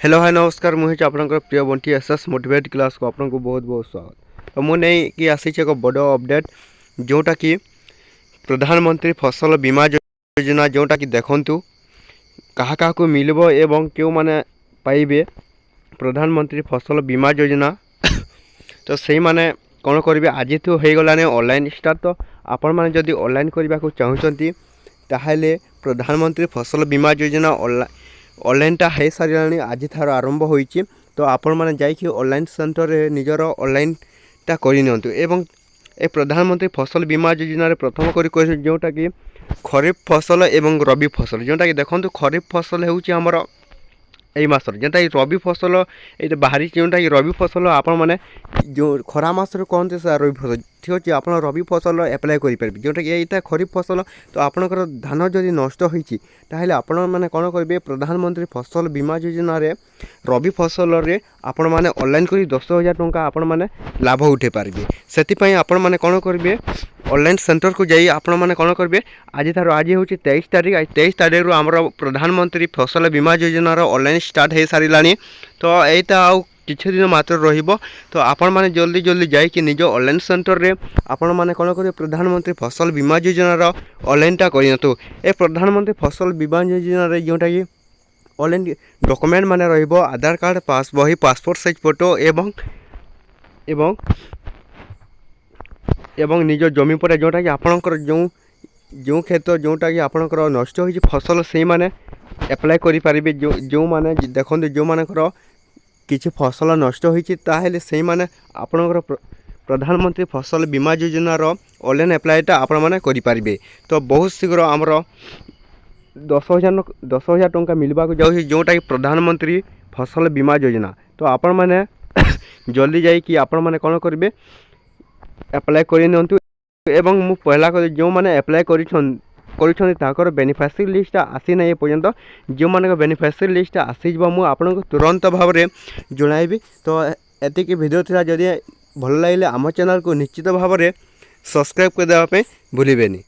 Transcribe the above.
Hello hi नमस्कार मुझे आपनकर प्रिय बंटी एसएस मोटिवेट क्लास को आपको बहुत बहुत स्वागत। तो मुझे कि आसी एक बड़ अपडेट जोटा कि प्रधानमंत्री फसल बीमा योजना जोटा कि देखंतु कहा कहा को मिलबो एवं क्यों माने पाइबे प्रधानमंत्री फसल बीमा योजना। तो सही माने कौन करेंगे आज तो हो गलाने ऑनलाइन स्टार्ट। तो आपण माने जदि ऑनलाइन करने को चाहूँगी ताहले प्रधानमंत्री फसल बीमा योजना ऑनलाइनटा हो सारे आज थार आरंभ होइछि। तो आपण माने जाइए ऑनलाइन सेंटर रे निजर ऑनलाइनटा करनियंतु एवं ए प्रधानमंत्री फसल बीमा योजना रे प्रथम करी जोटा कि खरीफ फसल एवं रबी फसल जोटा कि देखंतु खरीफ फसल होउछि हमर एई मासर जेनटा कि रबी फसल ये बाहरी जोटा कि रबी फसल आपण माने जो खरा मास कहते से रबी फसल ठीक अच्छे आप रबी फसल एप्लाय करेंगे जोटा कि यहाँ खरीफ फसल। तो आपणकर धान जदि नष्ट होती आपण मैंने कौन करेंगे प्रधानमंत्री फसल बीमा योजना रे रबी फसल रे आपण मैंने ऑनलाइन कर 10,000 टंका आपण मैंने लाभ उठे पारे। से आपण मैंने कौन करेंगे ऑनलाइन सेंटर को जाई आपण मैंने कौन करेंगे आज हूँ 23 तारीख 23 तारीख आम प्रधानमंत्री फसल बीमा योजना ऑनलाइन स्टार्ट हो सारे। तो यहाँ किछि दिन मात्र रहिबो। तो आपण माने जल्दी जल्दी जाइए निज ऑनलाइन सेंटर रे आपण माने कौन करेंगे प्रधानमंत्री फसल बीमा योजना ऑनलाइनटा करियंतु। ए प्रधानमंत्री फसल बीमा योजना रे जोटा कि ऑनलाइन डॉक्यूमेंट माने रहिबो आधार कार्ड पास बही पासपोर्ट साइज फोटो एवं निज जमी पर जोटा कि आपणकर जो क्षेत्र जोटा कि आपणकर नष्ट होइछि फसल से माने एप्लाय करि पारिबे। जो माने देखंतु जो मानकर किछि फसल नष्ट होइछि ताहेले सेही माने आपणकर प्रधानमंत्री फसल बीमा योजना ऑनलाइन एप्लायटा आपण माने करि पारिबे। तो बहुत शीघ्र आमर 10,000 टंका मिलवा को जाउछि जोटा कि प्रधानमंत्री फसल बीमा योजना। तो आपण माने जल्दी जाइए आपण माने कौन करेंगे एप्लाय करनियंतु एवं मु पहला जो माने एप्लाय कर बेनिफिशियरी लिस्ट आसी ना ये पर्यंत जो मान बेनिफिशियरी लिस्ट आसीज आपको तुरंत भाव में जन। तो एतिक वीडियो था जदि भल लगे आम चैनल को निश्चित भाव में सब्सक्राइब कर देवाई भूलें।